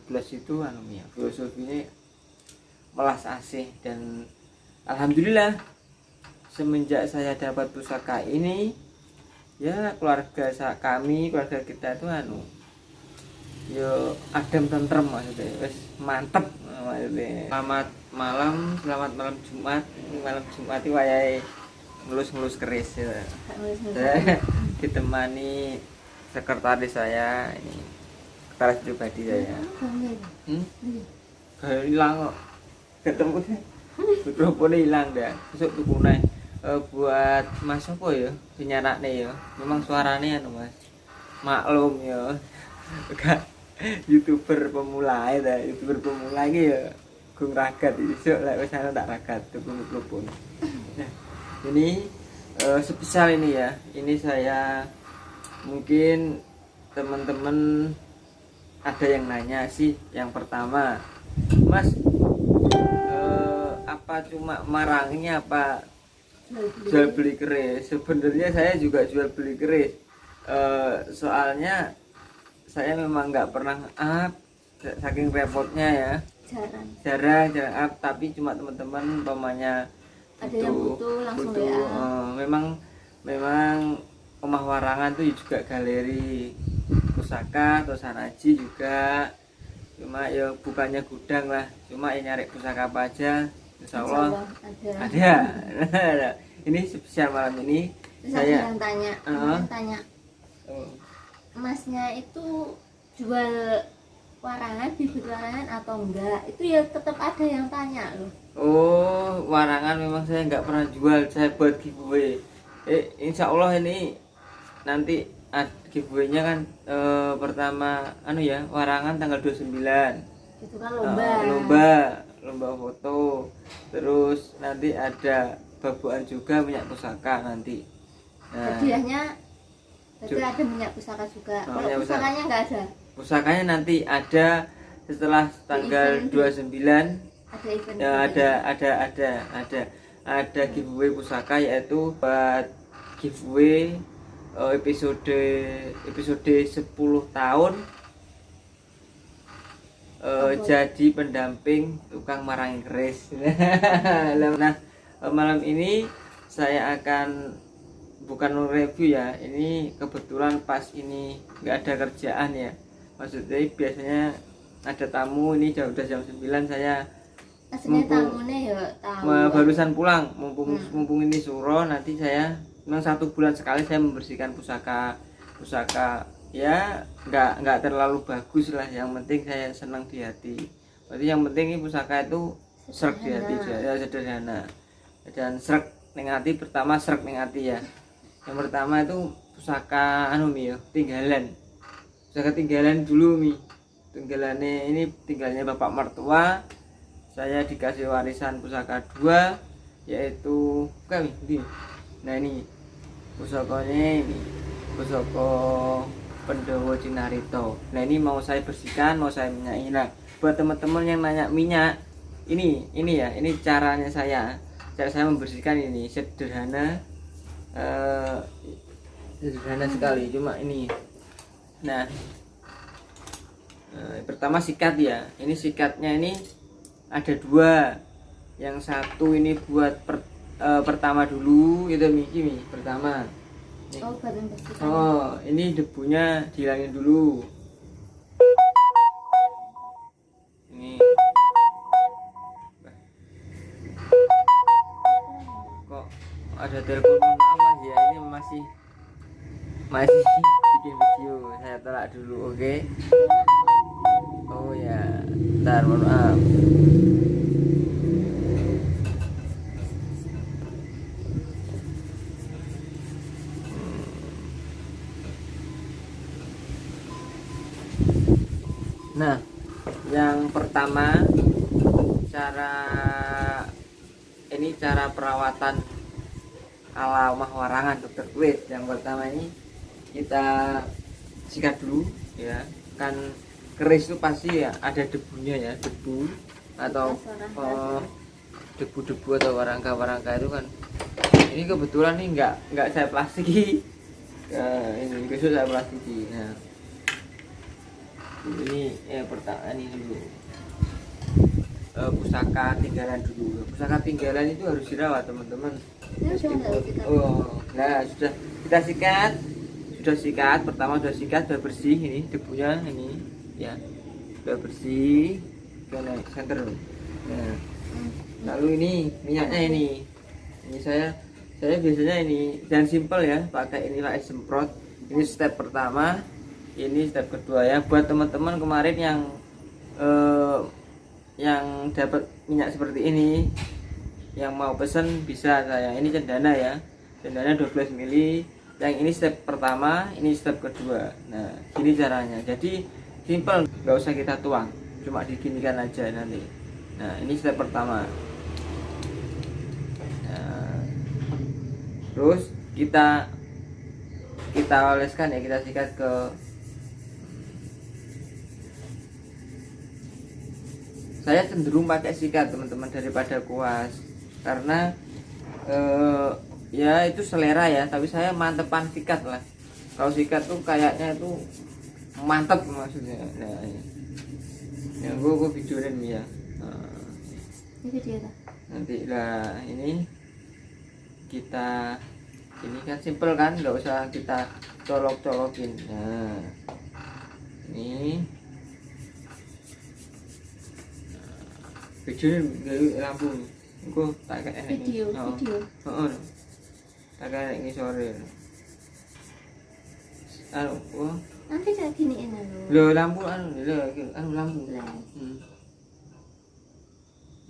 blas itu ya filosofinya melas asih. Dan alhamdulillah semenjak saya dapat pusaka ini ya keluarga keluarga kita itu yo adem tentrem maksudnya, wes mantep maksudnya. Selamat malam Jumat. Malam Jumat itu wayahe ngelus-ngelus keris ya. Saya ditemani sekretaris saya, ini sekretaris pribadi saya. Hilang kok. Ketemu mikrofonnya hilang dah. Besok tuku neh. Buat Mas apa ya? Sinyarakne ya. Memang suaranya Mas. Maklum ya. Enggak YouTuber pemula ya, YouTuber pemula iki ya gung ragat isuk lek wis ana tak ragat tuku mikrofon. Nah, ini spesial ini ya. Ini saya mungkin teman-teman ada yang nanya sih. Yang pertama, Mas apa cuma marangnya apa jual beli keris? Sebenarnya saya juga jual beli keris. Soalnya saya memang nggak pernah up, saking repotnya ya. Jarang up, tapi cuma teman-teman umpamanya ada yang butuh langsung WA. Memang Omah Warangan tuh juga galeri pusaka atau sanaji juga. Cuma ya bukannya gudang lah, cuma ya nyari pusaka apa aja. Insya Allah ada. Ini spesial malam ini. Terus Saya yang tanya, Masnya itu jual warangan, bibit warangan atau enggak? Itu ya tetap ada yang tanya loh. Oh, warangan memang saya nggak pernah jual, saya buat giveaway. Insya Allah ini nanti giveaway-nya kan pertama warangan tanggal 29. Itu kan lomba foto. Terus nanti ada babuan juga minyak pusaka nanti. Nah, hadiahnya berarti ada minyak pusaka juga. Kalau pusakanya nggak ada. Pusakanya nanti ada setelah tanggal 29. Ada event. Ada giveaway pusaka, yaitu buat giveaway episode 10 tahun jadi pendamping tukang marangi keris. Nah, malam ini saya akan bukan review ya, ini kebetulan pas ini nggak ada kerjaan ya. Maksudnya biasanya ada tamu, ini udah jam 9, saya barusan pulang, mumpung ini suro. Nanti saya memang 1 bulan sekali saya membersihkan pusaka ya, nggak terlalu bagus lah, yang penting saya senang di hati. Berarti yang penting ini pusaka itu srek di hati ya, sederhana dan srek ning hati. Pertama srek ning hati ya. Yang pertama itu pusaka tinggalan. Pusaka tinggalan dulu tinggalannya bapak mertua. Saya dikasih warisan pusaka 2, yaitu nah ini pusakanya, ini pusaka Pandhawa Cinarito. Nah ini mau saya bersihkan, mau saya minyaki. Nah buat teman-teman yang nanya minyak, ini ya, ini cara saya membersihkan. Ini sederhana sekali, cuma ini. Nah, pertama sikat ya. Ini sikatnya ini ada 2. Yang satu ini buat pertama dulu, itu pertama. Oh, ini debunya dihilangin dulu. Ini kok ada telepon, maaf ya, ini masih bikin video, saya tolak dulu. Oke. Oh ya, bentar, mohon maaf. Nah, yang pertama cara perawatan ala Omah Warangan Dokter Kuis. Yang pertama ini kita sikat dulu ya, kan keris itu pasti ya ada debunya ya, debu atau debu-debu atau warangka itu kan. Ini kebetulan nih nggak saya plastiki. Ini besok saya plastiki. Nah, Ini pertama ini dulu. Pusaka tinggalan dulu. Pusaka tinggalan itu harus dirawat teman-teman. Ini udah nggak sikat. Oh, nah sudah kita sikat, sudah sikat. Pertama sudah sikat, sudah bersih ini debunya ini, ya sudah bersih. Oke, center. Nah, lalu ini minyaknya ini saya biasanya ini dan simple ya, pakai ini pakai semprot. Ini step pertama, ini step kedua ya. Buat teman-teman kemarin yang dapat minyak seperti ini, yang mau pesen bisa saya, ini cendana ya, cendana 12 mili. Yang ini step pertama, ini step kedua. Nah gini caranya, jadi simple, nggak usah kita tuang, cuma diginikan aja nanti. Nah ini step pertama. Nah, terus kita oleskan ya, kita sikat ke saya cenderung pakai sikat teman-teman daripada kuas, karena ya itu selera ya, tapi saya mantepan sikat lah. Kalau sikat tuh kayaknya itu mantep maksudnya. Nah, ya gue videoin ya. Ini video tak? Nanti lah ini kita ini kan simple kan, nggak usah kita colok-colokin. Nah ini video dari lampu engko tak kayak Video. heeh tak kayak ini sore oh Nanti saya giniin dulu. lho lampu lampu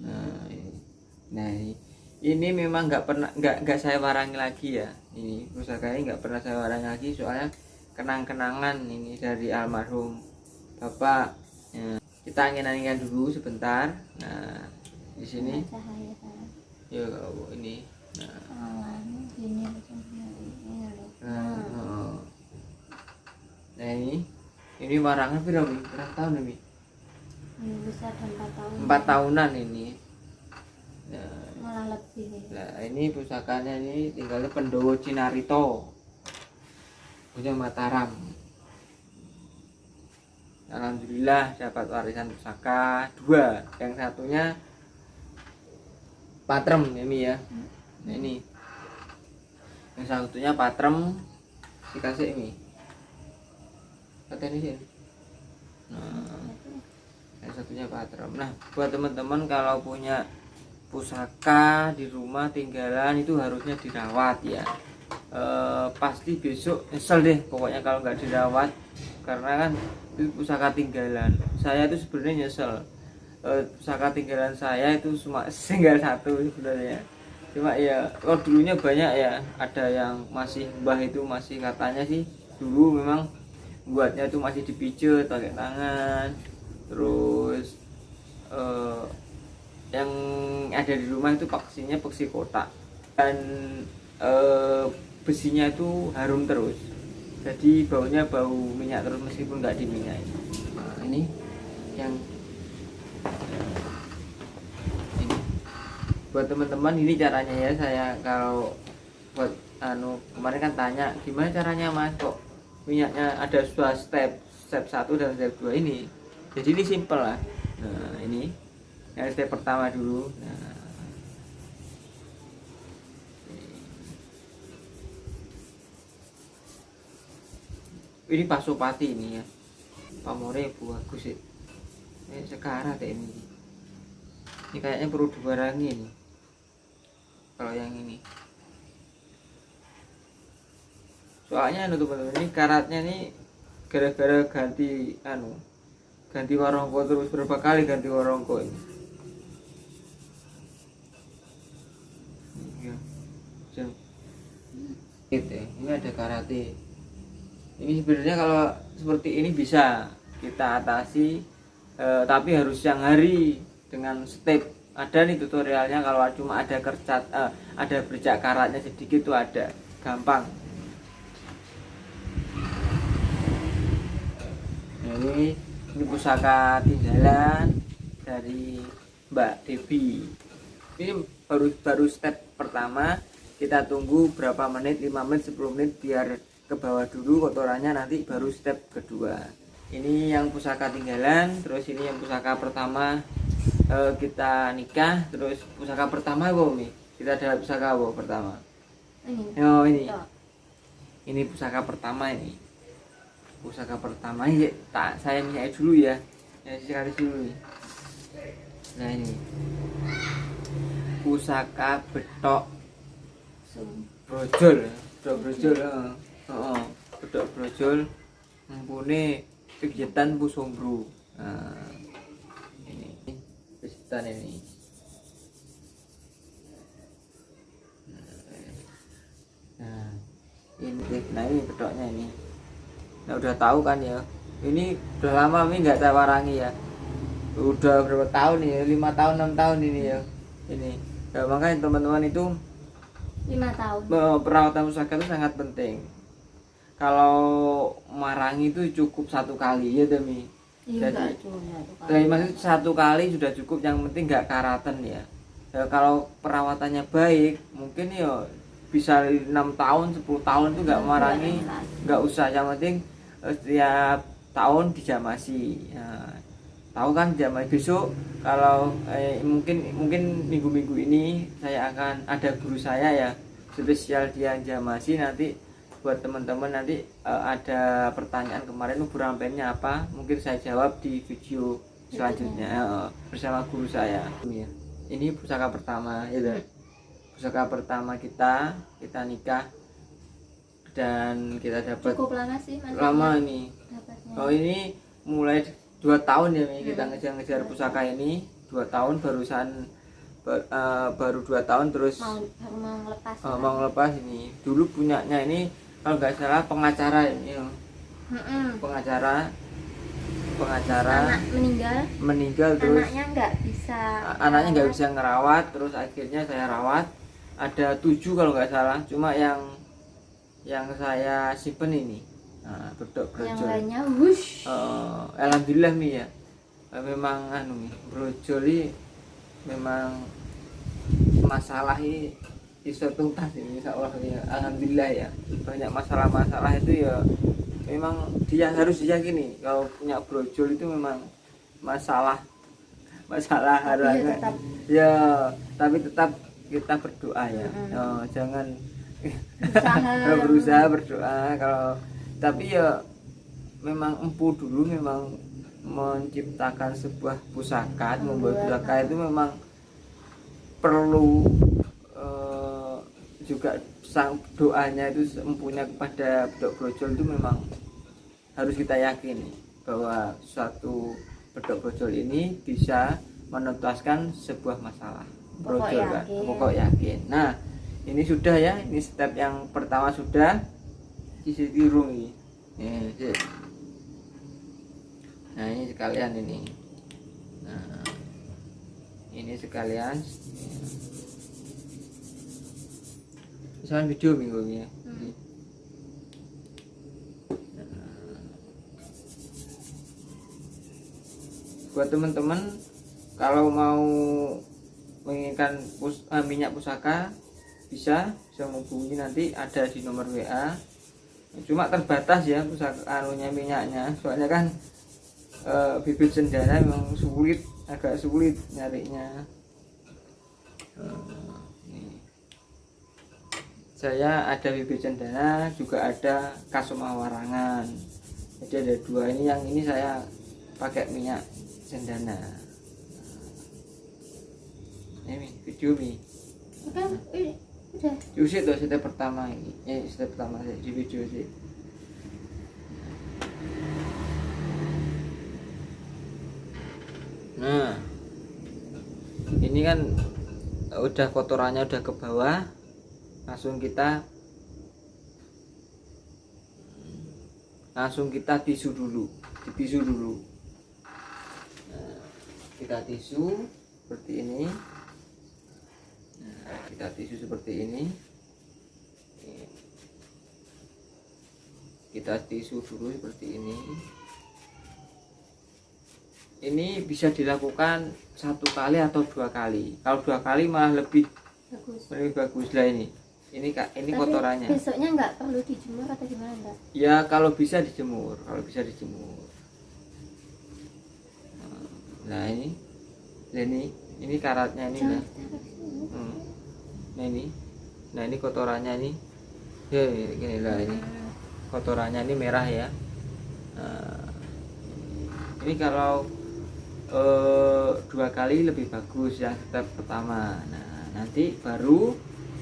Lah. nah ini memang nggak saya warangi lagi ya, ini pusaka ini nggak pernah saya warangi lagi, soalnya kenang-kenangan ini dari almarhum bapak ya. Kita angin-anginkan dulu sebentar. Nah, di sini. Cahaya sana. Ya kalau ini. Nah, Awan gini ini loh. nah ini warangan berapa tahun ini? Ini bisa ada 4 tahun. 4 tahunan ini. Nah, Malah lebih. nah ini pusakanya ini tinggalnya Pendowo Cinarito, punya Mataram. Alhamdulillah dapat warisan pusaka 2, yang satunya patrem ini ya. Nah ini yang satunya patrem dikasih ini paten ini. Nah yang satunya patrem. Nah buat teman-teman kalau punya pusaka di rumah tinggalan itu harusnya dirawat ya. Pasti besok nyesel deh pokoknya kalau nggak dirawat, karena kan itu pusaka tinggalan. Saya itu sebenarnya nyesel, pusaka tinggalan saya itu cuma tinggal 1 sebenarnya, cuma ya kalau dulunya banyak ya, ada yang masih mbah itu masih katanya sih dulu memang buatnya itu masih dipijet pakai tangan. Terus yang ada di rumah itu paksinya paksi kotak, dan besinya itu harum terus, jadi baunya bau minyak terus meskipun nggak diminyai. Nah, ini yang ini buat teman-teman, ini caranya ya. Saya kalau buat kemarin kan tanya gimana caranya mas, kok minyaknya ada 2 step 1 dan step 2 ini. Jadi ini simple lah. Nah ini yang step pertama dulu. Nah ini Pasopati ini ya, pamore bagus sih. Ini sekarang deh ini kayaknya perlu dibarangi ini. Kalau yang ini, soalnya teman-teman ini karatnya nih gara-gara ganti ganti warongko terus, berapa kali ganti warongko ini. Ini ada karate. Ini sebenarnya kalau seperti ini bisa kita atasi, tapi harus siang hari dengan step. Ada nih tutorialnya, kalau cuma ada kercat, ada bercak karatnya sedikit tuh ada, gampang. Nah, ini pusaka tinggalan dari Mbak Devi. Ini baru step pertama. Kita tunggu berapa menit, 5 menit, 10 menit biar ke bawah dulu kotorannya, nanti baru step kedua. Ini yang pusaka tinggalan, terus ini yang pusaka pertama kita nikah, terus pusaka pertama apa Mi? Kita ada pusaka apa pertama? Ini. Oh ini. Tok. Ini pusaka pertama ini. Pusaka pertama ini tak saya minyak dulu ya. Ya sekali dulu nih. Nah ini. Pusaka betok Sum. brojol. Betok brojol. Heeh. Betok brojol mumpune kegiatan Pusombro. Nah, ini kegiatan ini. Nah ini bedoknya ini. Nah udah tahu kan ya. Ini udah lama Mi nggak saya warangi ya. Udah berapa tahun nih ya? 5 tahun 6 tahun ini ya. Ini. Ya, makanya teman-teman itu 5 tahun. perawatan pusaka itu sangat penting. Kalau marangi itu cukup 1 kali ya demi. Iya, Jadi enggak cuma satu kali. dari maksud 1 kali sudah cukup, yang penting nggak karatan ya. Ya kalau perawatannya baik mungkin ya bisa 6 tahun 10 tahun itu nggak marangi, nggak usah, yang penting setiap tahun dijamasi. Nah, tahu kan jamasi besok kalau mungkin minggu-minggu ini saya akan ada guru saya ya spesial dia jamasi. Nanti buat teman-teman nanti ada pertanyaan kemarin burampennya apa, mungkin saya jawab di video selanjutnya bersama guru saya. Ini pusaka pertama ya. Pusaka pertama kita nikah dan kita dapat Cukup lama sih Mas. lama nih. Dapatnya. Oh ini mulai 2 tahun ya Mi, kita ngejar-ngejar pusaka ini 2 tahun baru 2 tahun terus baru mau ngelepas. mau ngelepas ini. Dulu punyanya ini kalau nggak salah pengacara ini ya. Pengacara Anak meninggal terus anaknya nggak bisa ngerawat, terus akhirnya saya rawat. Ada 7 kalau nggak salah, cuma yang saya simpen ini bedok brojol. Yang lainnya wush. Alhamdulillah Mi ya. Memang Mi, brojol ini memang masalah ini iso tuntas ini insyaallah ya. Alhamdulillah ya. Banyak masalah-masalah itu ya memang dia harus diyakini kalau punya brojol itu memang masalah harusnya ya, tapi tetap kita berdoa ya. Jangan berusaha berdoa kalau, tapi ya memang empu dulu memang menciptakan sebuah pusaka, membuat pusaka itu memang perlu juga sang doanya itu empunya kepada bedok brojol itu memang harus kita yakini bahwa suatu bedok brojol ini bisa menuntaskan sebuah masalah. Brojol kan, pokok yakin. Nah ini sudah ya, ini step yang pertama sudah sisi tirung ini. Nah ini sekalian ini. Nah ini sekalian. Misalnya video minggu ini ya. Buat teman-teman kalau mau menginginkan minyak pusaka bisa menghubungi, nanti ada di nomor WA. Cuma terbatas ya pusaka minyaknya, soalnya kan bibit cendana memang agak sulit nyarinya. Saya ada bibit cendana, juga ada kasuma warangan. Jadi ada 2 ini, yang ini saya pakai minyak cendana. Ini video Mi. Kan udah. Usit tuh step pertama ini. Step pertama saya di video sih. Nah, ini kan udah kotorannya udah ke bawah, langsung kita tisu dulu, ditisu dulu. Nah, kita tisu seperti ini. Nah, kita tisu seperti ini. Kita tisu dulu seperti ini. Ini bisa dilakukan 1 kali atau 2 kali. Kalau 2 kali malah lebih bagus lah ini. Ini Tapi kotorannya. besoknya nggak perlu dijemur atau gimana Mbak? Ya kalau bisa dijemur, Nah ini karatnya ini Jangan nah. Nah ini kotorannya ini ya gini lah, ini kotorannya ini merah ya. Nah, ini kalau 2 kali lebih bagus yang step pertama. Nah nanti baru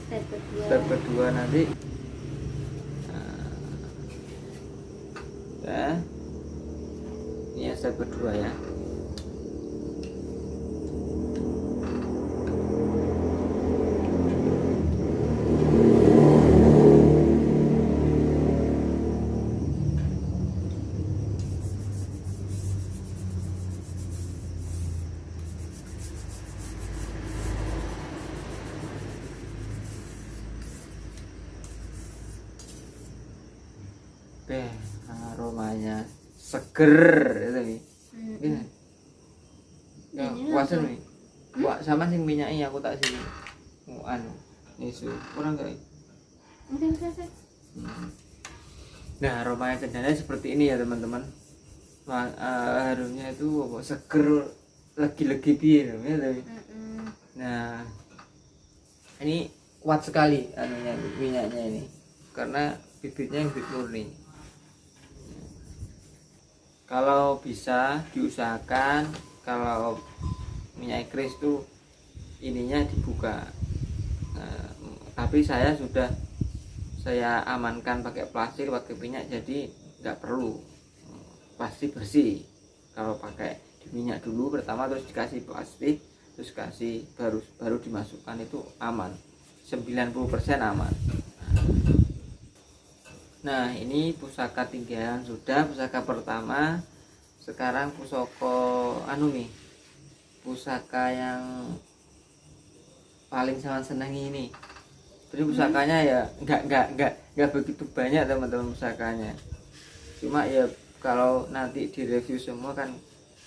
step kedua nanti. Nah, ini yang step kedua ya. Aromanya seger itu nih. Ini. Ya, puasan nih. Wah, sama sing minyaknya aku tak sih. Anu, nisu. Kurang enggak? Nah, aromanya cendana seperti ini ya, teman-teman. Harumnya itu apa? Seger, legi-legi piye namanya. Nah, ini kuat sekali anunya minyaknya ini. Karena bibitnya yang bibit murni. Kalau bisa diusahakan kalau minyak kris tuh ininya dibuka. Nah, tapi saya amankan pakai plastik, pakai minyak, jadi nggak perlu, pasti bersih. Kalau pakai di minyak dulu pertama, terus dikasih plastik, terus kasih baru dimasukkan, itu aman, 90% aman. Nah ini pusaka tinggalan sudah, pusaka pertama. Sekarang pusaka anu nih, pusaka yang paling saya senangi ini. Jadi pusakanya ya nggak begitu banyak teman-teman pusakanya. Cuma ya kalau nanti direview semua kan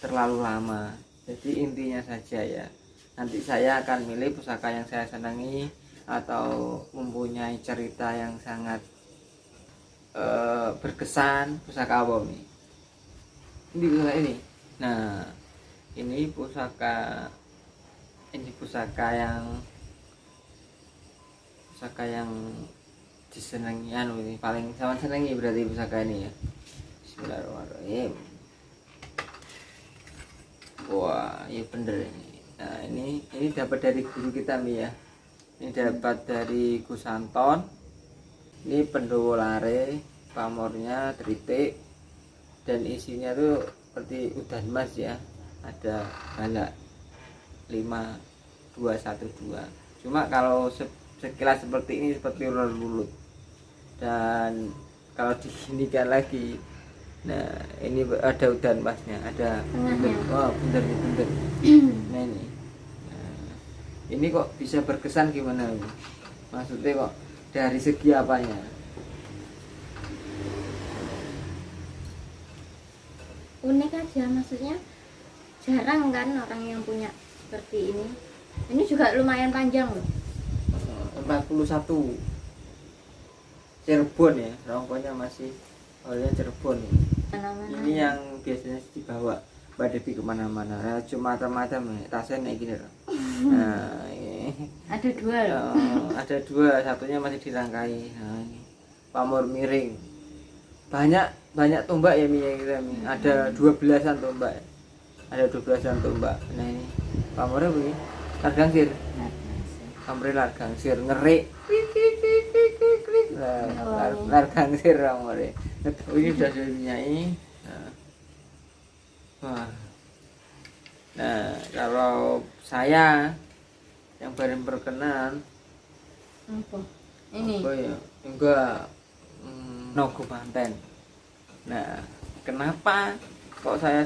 terlalu lama. Jadi intinya saja ya, nanti saya akan milih pusaka yang saya senangi atau mempunyai cerita yang sangat berkesan. Pusaka apa nih? Ini pusaka ini. Nah, ini pusaka yang disenangi anu ini, paling sama senangi berarti pusaka ini ya. Bismillahirrahmanirrahim. Wah, iya bener ini. Nah, ini dapat dari guru kita nih ya. Ini dapat dari Gus Anton. Ini Pendowo Lare, pamornya tritik, dan isinya tuh seperti udan mas ya, ada balak 5212. Cuma kalau sekilas seperti ini seperti ular lulut, dan kalau diginikan lagi, nah ini ada udan masnya, ada bener, oh bener. Nah ini kok bisa berkesan gimana ini? Maksudnya kok dari segi apanya? Unik aja, maksudnya jarang kan orang yang punya seperti ini. Ini juga lumayan panjang loh. 41 Cirebon ya, rongkonya masih awalnya Cirebon ini. Ini yang biasanya dibawa Mbak Devi kemana-mana. Nah, cuma macam-macam ya, tasnya naik gini loh. Nah, ini. Ada dua loh. Ada dua, satunya masih dirangkai. Nah, ini pamor miring. Banyak tombak ya minyak kita. Ada 12-an tombak. Ada 12-an tombak. Nah ini pamornya begini. Largangsir. Pamornya largangsir, ngerik. Largangsir pamornya. Ini sudah diminyai. Nah, kalau saya yang paling berkenan apa? Ini. apa ya? Enggak, Nogo Manten. Nah, kenapa kok saya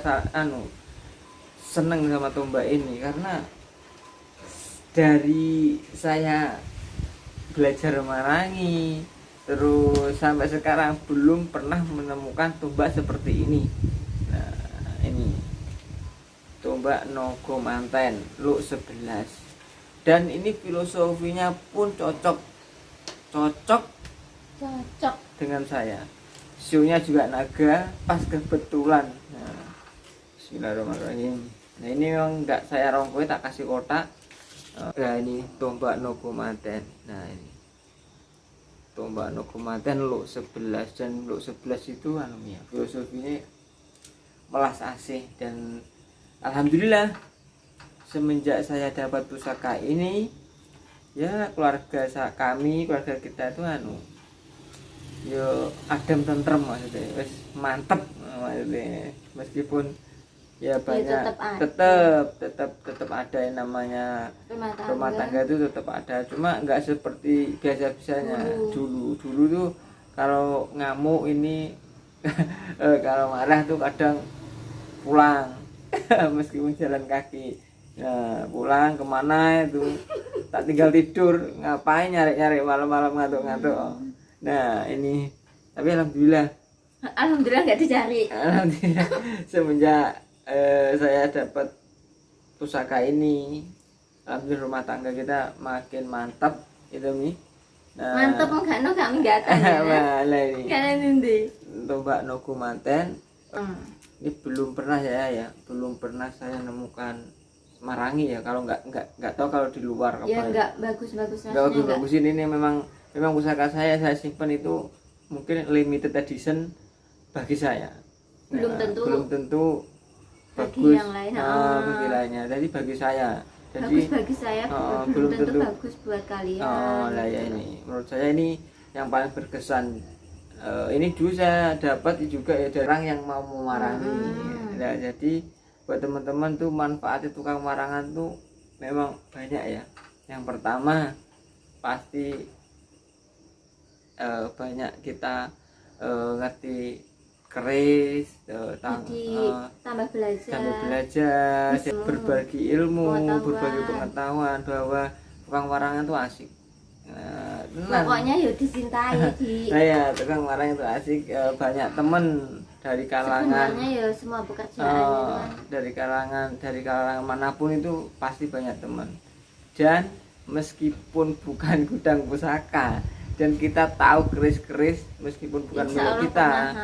seneng sama tombak ini? Karena dari saya belajar marangi terus sampai sekarang belum pernah menemukan tombak seperti ini. Nah, ini tombak Nogo Manten Luk 11, dan ini filosofinya pun cocok dengan saya. Sionya juga naga, pas kebetulan. Nah, bismillahirrahmanirrahim. Nah ini memang nggak saya rongkoi, tak kasih kotak. Nah ini tombak Nogomaten. Nah ini tombak Nogomaten Luk 11, dan Luk 11 itu ya filosofinya melas asih. Dan alhamdulillah semenjak saya dapat pusaka ini ya keluarga keluarga kita itu yo adem tentrem, maksudnya wis mantep maksudnya. Meskipun ya banyak tetap ada yang namanya rumah tangga itu tetap ada, cuma nggak seperti biasa-biasanya dulu tuh. Kalau ngamuk ini kalau marah tuh kadang pulang meskipun jalan kaki. Nah, pulang kemana itu tak tinggal tidur, ngapain nyari malam-malam ngantuk. Nah ini tapi alhamdulillah nggak dicari. Alhamdulillah semenjak saya dapat pusaka ini, alhamdulillah rumah tangga kita makin mantap itu Mi. Nah, mantap enggak minggatan ya. Nah, ini kalian ndi tombak Nogomaten. Ini belum pernah saya nemukan marangi ya, kalau nggak tahu kalau di luar ya nggak bagus ini memang pusaka saya simpan itu mungkin limited edition bagi saya. Belum tentu bagi bagus yang lain. Bagi lainnya, jadi bagi saya bagus bagi saya, belum tentu bagus buat kalian. Lah ya ini menurut saya ini yang paling berkesan. Ini dulu saya dapat juga ya dari orang yang mau memarangi. Nah, jadi buat teman-teman tuh manfaatnya tukang marangan tuh memang banyak ya. Yang pertama pasti banyak kita ngerti keris, tambah belajar, berbagi ilmu, berbagi pengetahuan bahwa tukang marangan itu asik. Pokoknya yuk dicintai Nah ya, tukang marangan itu asik. Banyak temen dari kalangan sebenarnya ya semua pekerjaan dari kalangan manapun itu pasti banyak teman. Dan meskipun bukan gudang pusaka dan kita tahu keris-keris, meskipun bukan milik kita,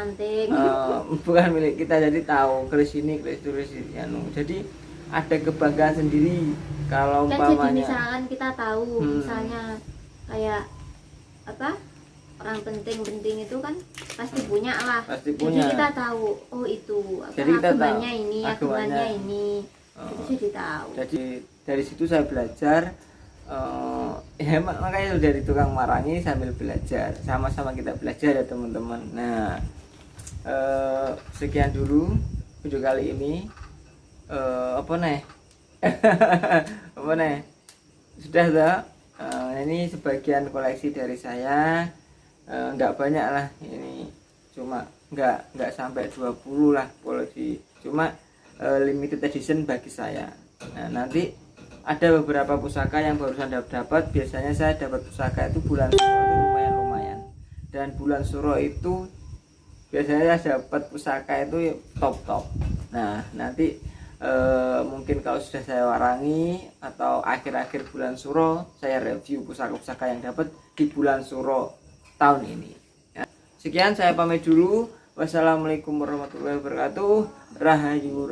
bukan milik kita, jadi tahu keris ini jadi ada kebanggaan sendiri kalau umpamanya. Jadi misalkan kita tahu, misalnya kayak apa, orang penting itu kan pasti punya lah. Jadi kita tahu, oh itu agemannya ini, itu jadi tahu. Jadi dari situ saya belajar. Ya makanya dari tukang marangi sambil belajar, sama-sama kita belajar ya teman-teman. Nah sekian dulu video kali ini. Sudah toh. Ini sebagian koleksi dari saya, nggak banyak lah ini, cuma nggak sampai 20 lah koleksi, cuma limited edition bagi saya. Nah nanti ada beberapa pusaka yang barusan dapat. Biasanya saya dapat pusaka itu bulan Suro itu lumayan. Dan bulan Suro itu biasanya saya dapat pusaka itu top. Nah nanti mungkin kalau sudah saya warangi atau akhir-akhir bulan Suro, saya review pusaka-pusaka yang dapat di bulan Suro tahun ini ya. Sekian, saya pamit dulu. Wassalamualaikum warahmatullahi wabarakatuh. Rahayu.